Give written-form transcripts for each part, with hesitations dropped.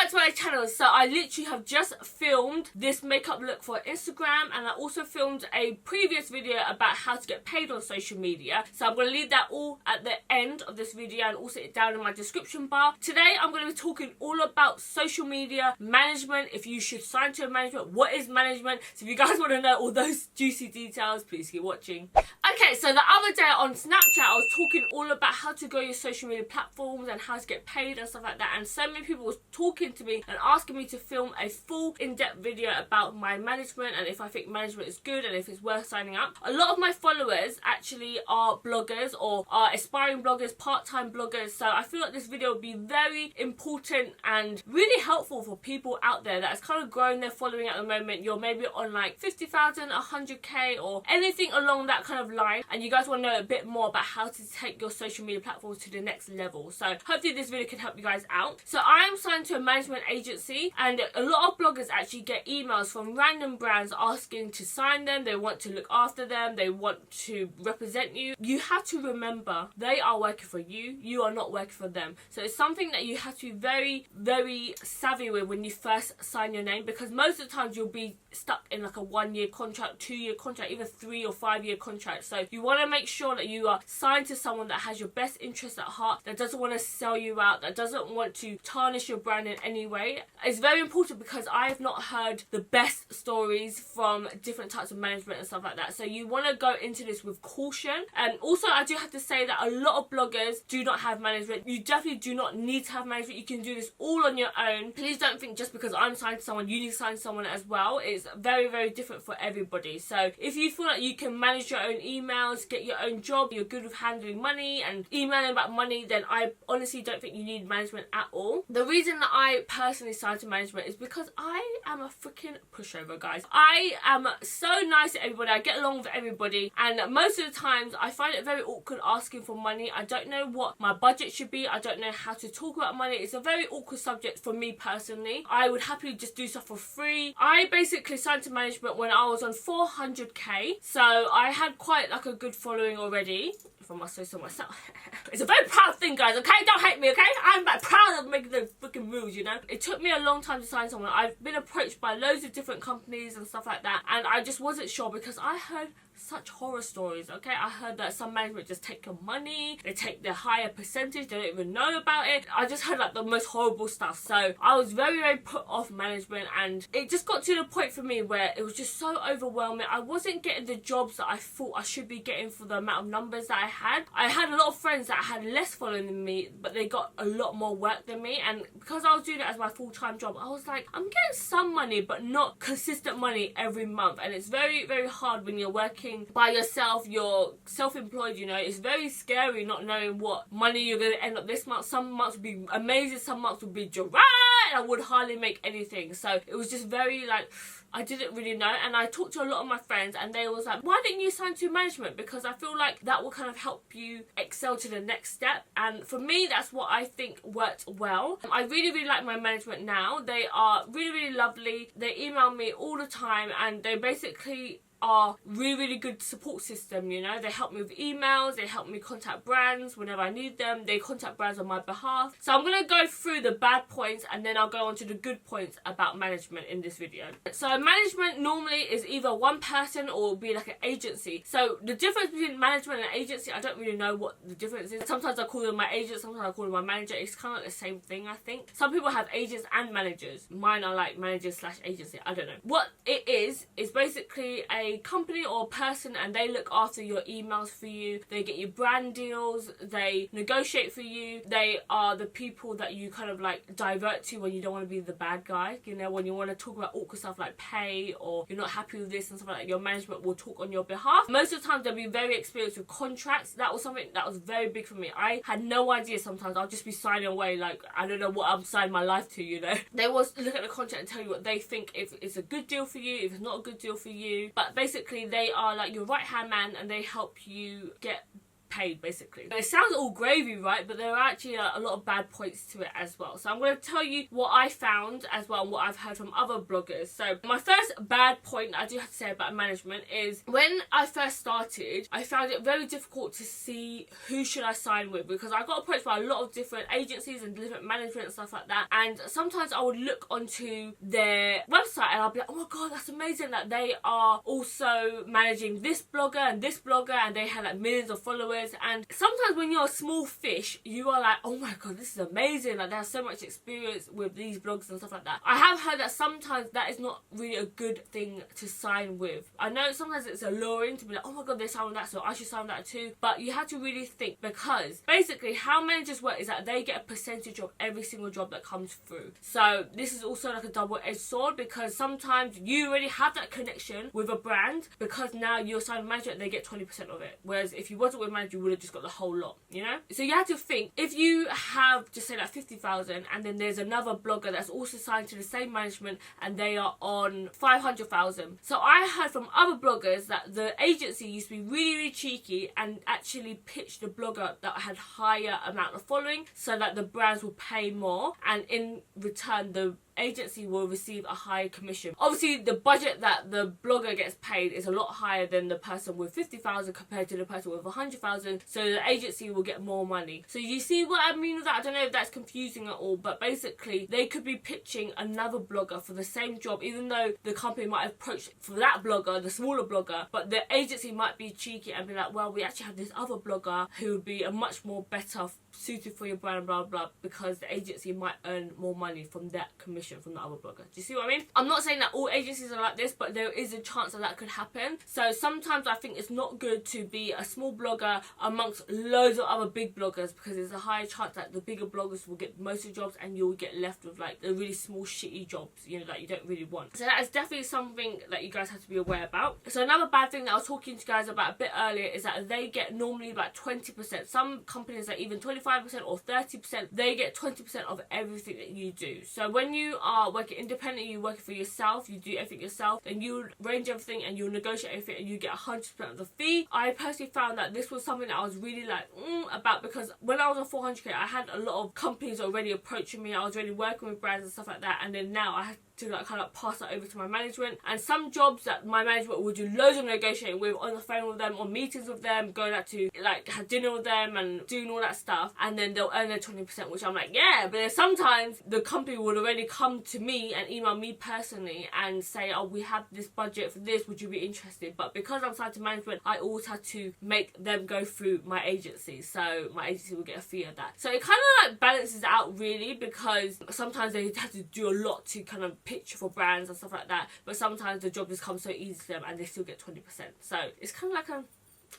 back to my channel. So I literally have just filmed this makeup look for Instagram, and I also filmed a previous video about how to get paid on social media. So I'm going to leave that all at the end of this video and also it down in my description bar. Today I'm going to be talking all about social media management, if you should sign to a management, what is management. So if you guys want to know all those juicy details, please keep watching. Okay, so the other day on Snapchat I was talking all about how to grow your social media platforms and how to get paid and stuff like that, and so many people were talking to me and asking me to film a full in-depth video about my management and if I think management is good and if it's worth signing up. A lot of my followers actually are bloggers or are aspiring bloggers, part-time bloggers, so I feel like this video will be very important and really helpful for people out there that's kind of growing their following at the moment. You're maybe on like 50,000, 100k or anything along that kind of line, and you guys want to know a bit more about how to take your social media platforms to the next level. So hopefully this video can help you guys out. So I am signed to a management agency, and a lot of bloggers actually get emails from random brands asking to sign them. They want to look after them, they want to represent you. You have to remember they are working for you, you are not working for them. So it's something that you have to be very, very savvy with when you first sign your name, because most of the times you'll be stuck in like a 1-year contract, 2-year contract, even 3 or 5-year contract. So you want to make sure that you are signed to someone that has your best interests at heart, that doesn't want to sell you out, that doesn't want to tarnish your brand in any way. It's very important because I have not heard the best stories from different types of management and stuff like that. So you want to go into this with caution. And also I do have to say that a lot of bloggers do not have management. You definitely do not need to have management. You can do this all on your own. Please don't think just because I'm signed to someone you need to sign to someone as well. It's very, very different for everybody. So if you feel like you can manage your own emails, get your own job, you're good with handling money and emailing about money, then I honestly don't think you need management at all. The reason that I personally signed to management is because I am a freaking pushover, guys. I am so nice to everybody, I get along with everybody, and most of the times I find it very awkward asking for money. I don't know what my budget should be, I don't know how to talk about money. It's a very awkward subject for me personally. I would happily just do stuff for free. I basically signed to management when I was on 400k, so I had quite like a good following already, if I must say so myself. It's a very proud thing, guys, okay? Don't hate me, okay? I'm like proud of making those freaking moves, you know? It took me a long time to sign someone. I've been approached by loads of different companies and stuff like that, and I just wasn't sure because I heard such horror stories, okay? I heard that some management just take your money, they take the higher percentage, they don't even know about it. I just heard like the most horrible stuff. So I was very, very put off management, and it just got to the point for me where it was just so overwhelming. I wasn't getting the jobs that I thought I should be getting for the amount of numbers that I had. I had a lot of friends that had less following than me, but they got a lot more work than me, and because I was doing it as my full-time job, I was like, I'm getting some money but not consistent money every month. And it's very, very hard when you're working by yourself, you're self-employed, you know. It's very scary not knowing what money you're going to end up this month. Some months would be amazing, some months would be dry, and I would hardly make anything. So it was just very like, I didn't really know. And I talked to a lot of my friends and they was like, why didn't you sign to management? Because I feel like that will kind of help you excel to the next step. And for me, that's what I think worked well. I really, really like my management now. They are really, really lovely. They email me all the time, and they basically are really, really good support system, you know. They help me with emails, they help me contact brands whenever I need them, they contact brands on my behalf. So I'm going to go through the bad points and then I'll go on to the good points about management in this video. So management normally is either one person or will be like an agency. So the difference between management and agency, I don't really know what the difference is. Sometimes I call them my agent, sometimes I call them my manager. It's kind of like the same thing, I think. Some people have agents and managers. Mine are like managers slash agency, I don't know. What it is basically a company or a person, and they look after your emails for you, they get you brand deals, they negotiate for you, they are the people that you kind of like divert to when you don't want to be the bad guy, you know, when you want to talk about awkward stuff like pay or you're not happy with this and stuff like that. Your management will talk on your behalf. Most of the time they'll be very experienced with contracts. That was something that was very big for me. I had no idea. Sometimes I'll just be signing away like I don't know what I'm signing my life to, you know. They will look at the contract and tell you what they think, if it's a good deal for you, if it's not a good deal for you. But basically they are like your right hand man, and they help you get paid, basically. It sounds all gravy, right? But there are actually a lot of bad points to it as well. So I'm going to tell you what I found as well and what I've heard from other bloggers. So my first bad point I do have to say about management is when I first started, I found it very difficult to see who should I sign with, because I got approached by a lot of different agencies and different management and stuff like that, and sometimes I would look onto their website and I'll be like, oh my god, that's amazing that they are also managing this blogger and this blogger, and they have like millions of followers. And sometimes when you're a small fish, you are like, oh my god, this is amazing, like they have so much experience with these blogs and stuff like that. I have heard that sometimes that is not really a good thing to sign with. I know sometimes it's alluring to be like, oh my god, they signed with that, so I should sign with that too, but you have to really think, because basically how managers work is that they get a percentage of every single job that comes through. So this is also like a double-edged sword, because sometimes you already have that connection with a brand, because now you're signed with management, they get 20% of it, whereas if you wasn't with management, you would have just got the whole lot, you know? So you have to think, if you have just say like 50,000 and then there's another blogger that's also signed to the same management and they are on 500,000. So I heard from other bloggers that the agency used to be really, really cheeky and actually pitch the blogger that had higher amount of following so that the brands will pay more, and in return the agency will receive a higher commission. Obviously the budget that the blogger gets paid is a lot higher than the person with 50,000 compared to the person with 100,000, so the agency will get more money. So you see what I mean with that? I don't know if that's confusing at all, but basically they could be pitching another blogger for the same job, even though the company might have approached for that blogger, the smaller blogger, but the agency might be cheeky and be like, well, we actually have this other blogger who would be a much more better suited for your brand, blah blah, because the agency might earn more money from that commission from the other blogger. Do you see what I mean? I'm not saying that all agencies are like this, but there is a chance that that could happen. So sometimes I think it's not good to be a small blogger amongst loads of other big bloggers, because there's a higher chance that the bigger bloggers will get most of the jobs and you'll get left with like the really small shitty jobs, you know, that you don't really want. So that is definitely something that you guys have to be aware about. So another bad thing that I was talking to you guys about a bit earlier is that they get normally like 20%. Some companies are even 25% or 30%. They get 20% of everything that you do. So when you are working independently, you're working for yourself, you do everything yourself, then you arrange everything and you'll negotiate everything and you get 100% of the fee. I personally found that this was something that I was really like about, because when I was on 400k I had a lot of companies already approaching me, I was already working with brands and stuff like that, and then now I had to like kind of pass that over to my management. And some jobs that my management will do loads of negotiating with, on the phone with them, on meetings with them, going out to like have dinner with them and doing all that stuff, and then they'll earn their 20%, which I'm like, yeah, but then sometimes the company would already come to me and email me personally and say, oh, we have this budget for this, would you be interested? But because I'm signed to management, I always had to make them go through my agency, so my agency will get a fee of that. So it kind of like balances out really, because sometimes they have to do a lot to kind of pitch for brands and stuff like that, but sometimes the job just comes so easy to them and they still get 20%. So it's kind of like a,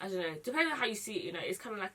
I don't know, depending on how you see it, you know, it's kind of like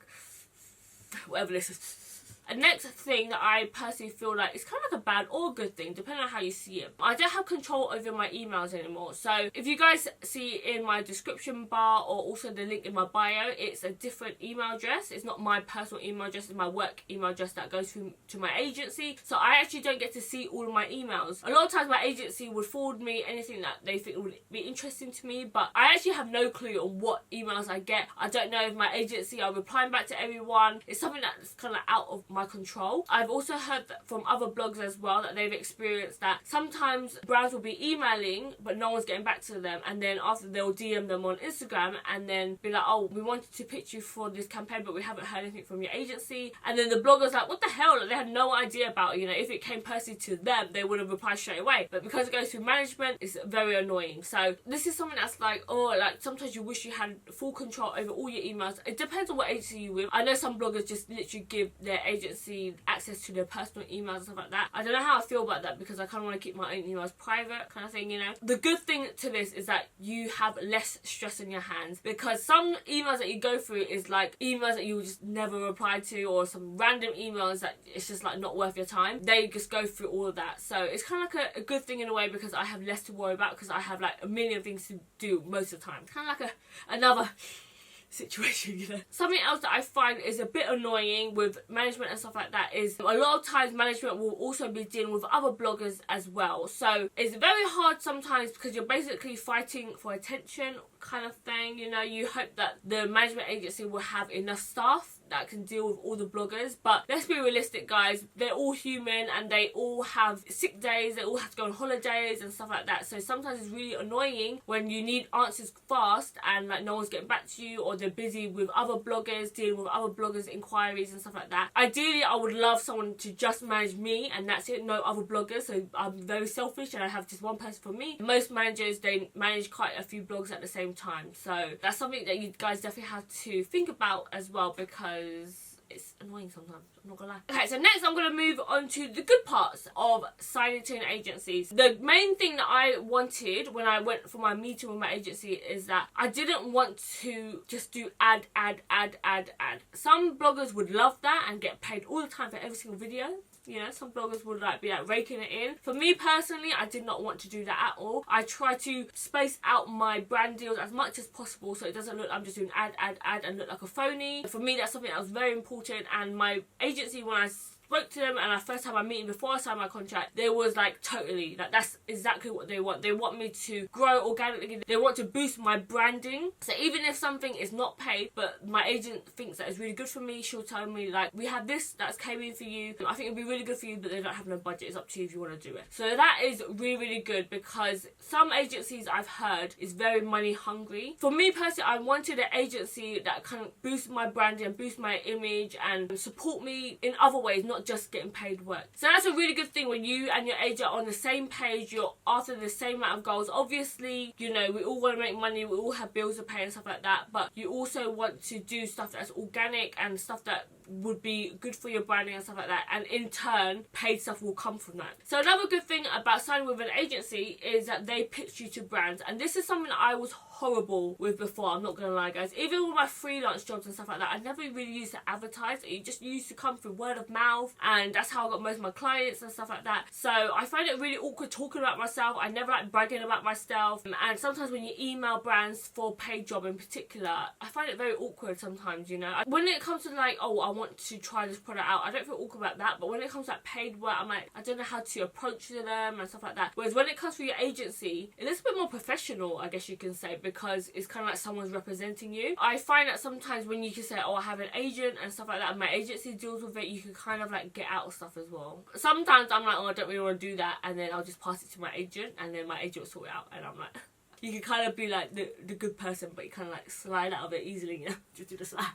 whatever this is. A next thing that I personally feel like is kind of like a bad or good thing, depending on how you see it. I don't have control over my emails anymore. So if you guys see in my description bar or also the link in my bio, it's a different email address. It's not my personal email address, it's my work email address that goes through to my agency. So I actually don't get to see all of my emails. A lot of times my agency would forward me anything that they think would be interesting to me, but I actually have no clue on what emails I get. I don't know if my agency are replying back to everyone. It's something that's kind of out of my control. I've also heard that from other blogs as well, that they've experienced that sometimes brands will be emailing but no one's getting back to them, and then after they'll DM them on Instagram and then be like, oh, we wanted to pitch you for this campaign but we haven't heard anything from your agency, and then the blogger's like, what the hell, like, they had no idea about it. You know, if it came personally to them they would have replied straight away, but because it goes through management it's very annoying. So this is something that's like, oh, like sometimes you wish you had full control over all your emails. It depends on what agency you're with. I know some bloggers just literally give their agency access to their personal emails and stuff like that. I don't know how I feel about that, because I kind of want to keep my own emails private kind of thing, you know. The good thing to this is that you have less stress in your hands, because some emails that you go through is like emails that you will just never reply to, or some random emails that it's just like not worth your time. They just go through all of that. So it's kind of like a good thing in a way, because I have less to worry about, because I have like a million things to do most of the time. It's kind of like another situation, you know. Something else that I find is a bit annoying with management and stuff like that is a lot of times management will also be dealing with other bloggers as well. So it's very hard sometimes because you're basically fighting for attention kind of thing, you know. You hope that the management agency will have enough staff that can deal with all the bloggers, but let's be realistic, guys. They're all human and they all have sick days, they all have to go on holidays and stuff like that. So sometimes it's really annoying when you need answers fast and like no one's getting back to you, or they're busy with other bloggers, dealing with other bloggers' inquiries and stuff like that. Ideally, I would love someone to just manage me and that's it, no other bloggers. So I'm very selfish and I have just one person for me. Most managers, they manage quite a few blogs at the same time. So that's something that you guys definitely have to think about as well, because it's annoying sometimes, I'm not gonna lie. Okay, so next I'm gonna move on to the good parts of signing to an agency. The main thing that I wanted when I went for my meeting with my agency is that I didn't want to just do ad. Some bloggers would love that and get paid all the time for every single video. You know, some bloggers would like be like raking it in. For me personally, I did not want to do that at all. I try to space out my brand deals as much as possible so it doesn't look I'm just doing ad and look like a phony. For me, that's something that was very important, and my agency, when I spoke to them and I first had my meeting before I signed my contract, they was like totally like that's exactly what they want. They want me to grow organically. They want to boost my branding. So even if something is not paid but my agent thinks that it's really good for me, she'll tell me like, we have this that's came in for you, I think it'd be really good for you, but they don't have no budget. It's up to you if you want to do it. So that is really good, because some agencies I've heard is very money hungry. For me personally, I wanted an agency that can boost my branding and boost my image and support me in other ways, not just getting paid work. So that's a really good thing when you and your agent are on the same page, you're after the same amount of goals. Obviously, you know, we all want to make money, we all have bills to pay and stuff like that, but you also want to do stuff that's organic and stuff that would be good for your branding and stuff like that, and in turn paid stuff will come from that. So another good thing about signing with an agency is that they pitch you to brands, and this is something that I was horrible with before, I'm not gonna lie guys. Even with my freelance jobs and stuff like that, I never really used to advertise. It just used to come through word of mouth, and that's how I got most of my clients and stuff like that. So I find it really awkward talking about myself. I never like bragging about myself, and sometimes when you email brands for paid job in particular, I find it very awkward sometimes, you know. When it comes to like, oh, I want to try this product out, I don't feel awkward about that, but when it comes to like paid work, I'm like, I don't know how to approach them and stuff like that. Whereas when it comes to your agency, it is a bit more professional, I guess you can say, because it's kind of like someone's representing you. I find that sometimes when you can say, oh, I have an agent and stuff like that, and my agency deals with it, you can kind of like get out of stuff as well. Sometimes I'm like, oh, I don't really want to do that, and then I'll just pass it to my agent, and then my agent will sort it out, and I'm like, you can kind of be like the good person, but you kind of like slide out of it easily, you know, just do the slide.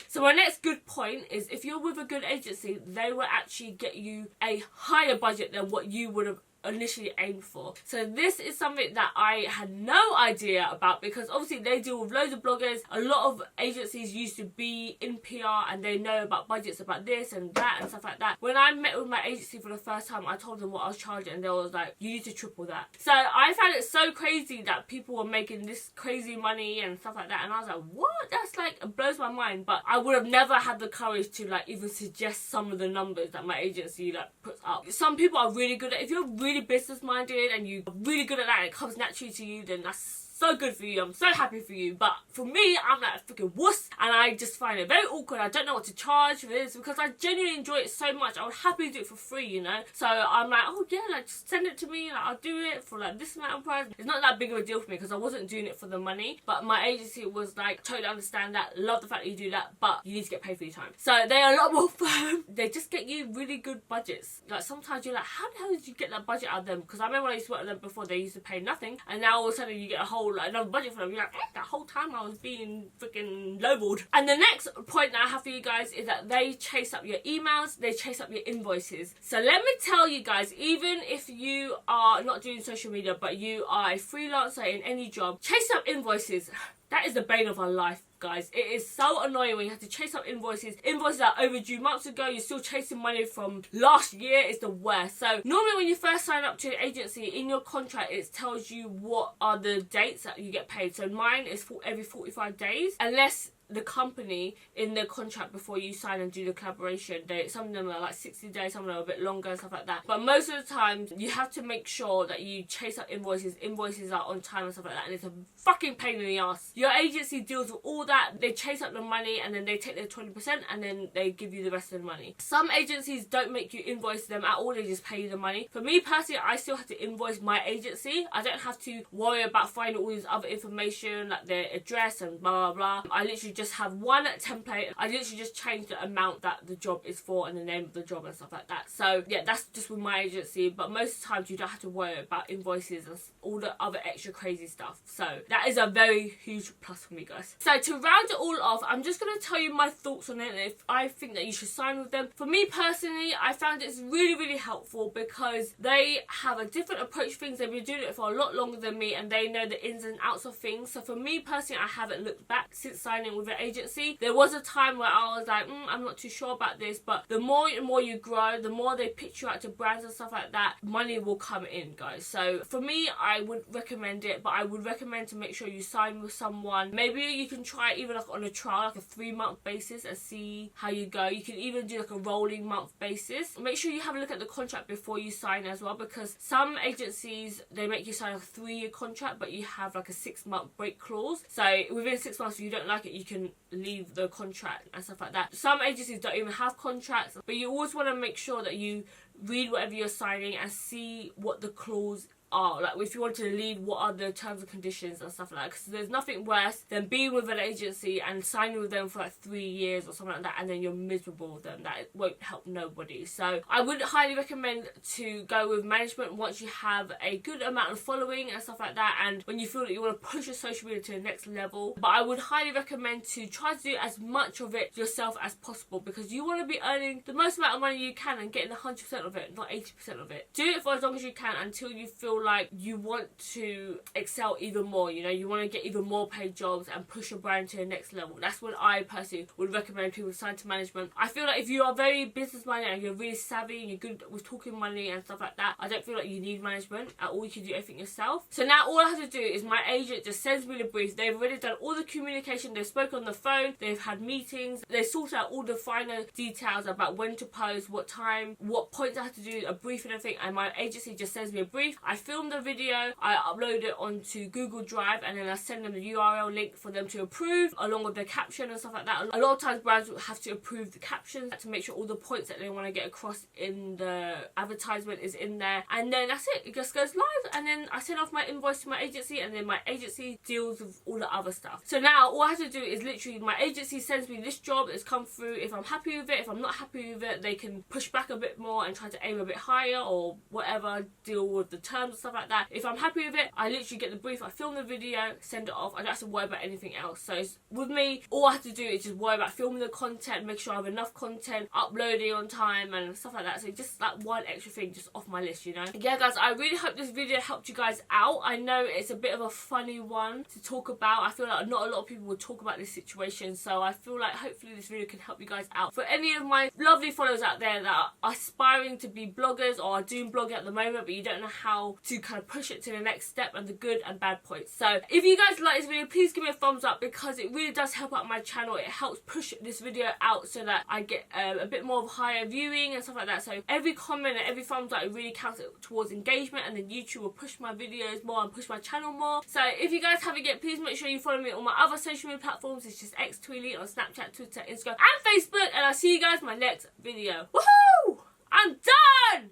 So my next good point is, if you're with a good agency, they will actually get you a higher budget than what you would have initially aimed for. So this is something that I had no idea about, because obviously they deal with loads of bloggers. A lot of agencies used to be in PR and they know about budgets about this and that and stuff like that. When I met with my agency for the first time, I told them what I was charging and they was like, you need to triple that. So I found it so crazy that people were making this crazy money and stuff like that, and I was like, what? That's like, it blows my mind. But I would have never had the courage to like even suggest some of the numbers that my agency like puts up. Some people are really good at, if you're really business minded and you're really good at that and it comes naturally to you, then that's so good for you. I'm so happy for you. But for me, I'm like a freaking wuss, and I just find it very awkward. I don't know what to charge for this, because I genuinely enjoy it so much. I would happily do it for free, you know. So I'm like, oh yeah, like just send it to me, like I'll do it for like this amount of price. It's not that big of a deal for me because I wasn't doing it for the money, but my agency was like, totally understand that, love the fact that you do that, but you need to get paid for your time. So they're a lot more firm. They just get you really good budgets. Like sometimes you're like, how the hell did you get that budget out of them? Because I remember when I used to work with them before, they used to pay nothing, and now all of a sudden you get a whole like another budget for them. You're like, that whole time I was being freaking lowballed. And the next point that I have for you guys is that they chase up your emails, they chase up your invoices. So let me tell you guys, even if you are not doing social media but you are a freelancer in any job, chase up invoices. That is the bane of our life, guys. It is so annoying when you have to chase up invoices. Invoices that are overdue months ago, you're still chasing money from last year. It's the worst. So normally when you first sign up to an agency, in your contract it tells you what are the dates that you get paid. So mine is for every 45 days, unless the company in their contract before you sign and do the collaboration. Some of them are like 60 days, some of them are a bit longer and stuff like that. But most of the time, you have to make sure that you chase up invoices. Invoices are on time and stuff like that, and it's a fucking pain in the ass. Your agency deals with all that. They chase up the money and then they take their 20% and then they give you the rest of the money. Some agencies don't make you invoice them at all, they just pay you the money. For me personally, I still have to invoice my agency. I don't have to worry about finding all this other information like their address and blah blah blah. I literally just have one template. I literally just change the amount that the job is for and the name of the job and stuff like that. So yeah, that's just with my agency, but most of the times you don't have to worry about invoices and all the other extra crazy stuff. So that is a very huge plus for me, guys. So to round it all off, I'm just going to tell you my thoughts on it and if I think that you should sign with them. For me personally, I found it's really helpful because they have a different approach to things. They've been doing it for a lot longer than me and they know the ins and outs of things. So for me personally, I haven't looked back since signing with an agency. There was a time where I was like, I'm not too sure about this, but the more and more you grow, the more they pitch you out to brands and stuff like that, money will come in, guys. So for me, I would recommend it, but I would recommend to make sure you sign with someone. Maybe you can try it even like on a trial, like a 3-month basis and see how you go. You can even do like a rolling month basis. Make sure you have a look at the contract before you sign as well, because some agencies, they make you sign a 3-year contract, but you have like a 6-month break clause. So within 6 months, if you don't like it, you can leave the contract and stuff like that. Some agencies don't even have contracts, but you always want to make sure that you read whatever you're signing and see what the clause are. Like if you want to leave, what are the terms and conditions and stuff like that, because there's nothing worse than being with an agency and signing with them for like 3 years or something like that and then you're miserable with them. That won't help nobody. So I would highly recommend to go with management once you have a good amount of following and stuff like that, and when you feel that you want to push your social media to the next level. But I would highly recommend to try to do as much of it yourself as possible, because you want to be earning the most amount of money you can and getting 100% of it, not 80% of it. Do it for as long as you can until you feel like you want to excel even more. You know, you want to get even more paid jobs and push your brand to the next level. That's what I personally would recommend people sign to management. I feel like if you are very business minded and you're really savvy and you're good with talking money and stuff like that, I don't feel like you need management at all. You can do everything yourself. So now all I have to do is my agent just sends me the brief. They've already done all the communication. They've spoken on the phone. They've had meetings. They sort out all the finer details about when to post, what time, what points I have to do, a brief and everything. And my agency just sends me a brief. I film the video, I upload it onto Google Drive, and then I send them the URL link for them to approve along with the caption and stuff like that. A lot of times brands will have to approve the captions to make sure all the points that they want to get across in the advertisement is in there, and then that's it. It just goes live, and then I send off my invoice to my agency, and then my agency deals with all the other stuff. So now all I have to do is literally my agency sends me this job that's come through. If I'm happy with it, if I'm not happy with it, they can push back a bit more and try to aim a bit higher or whatever, deal with the terms and stuff like that. If I'm happy with it, I literally get the brief, I film the video, send it off. I don't have to worry about anything else. So with me, all I have to do is just worry about filming the content, make sure I have enough content, uploading on time and stuff like that. So just like one extra thing just off my list, you know. Yeah guys, I really hope this video helped you guys out. I know it's a bit of a funny one to talk about. I feel like not a lot of people would talk about this situation, so I feel like hopefully this video can help you guys out. For any of my lovely followers out there that are aspiring to be bloggers or are doing blogging at the moment but you don't know how to kind of push it to the next step and the good and bad points. So if you guys like this video, please give me a thumbs up, because it really does help out my channel. It helps push this video out so that I get a bit more of higher viewing and stuff like that. So every comment and every thumbs up, it really counts towards engagement, and then YouTube will push my videos more and push my channel more. So if you guys haven't yet, please make sure you follow me on my other social media platforms. It's just Thuy on Snapchat, Twitter, Instagram and Facebook, and I'll see you guys in my next video. Woohoo! I'm done!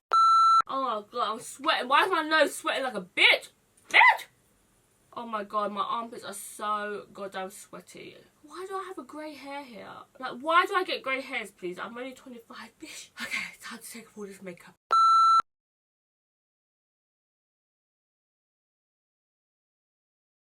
Oh my god, I'm sweating. Why is my nose sweating like a bitch? Bitch! Oh my god, my armpits are so goddamn sweaty. Why do I have a grey hair here? Like, why do I get grey hairs, please? I'm only 25, bitch. Okay, time to take off all this makeup.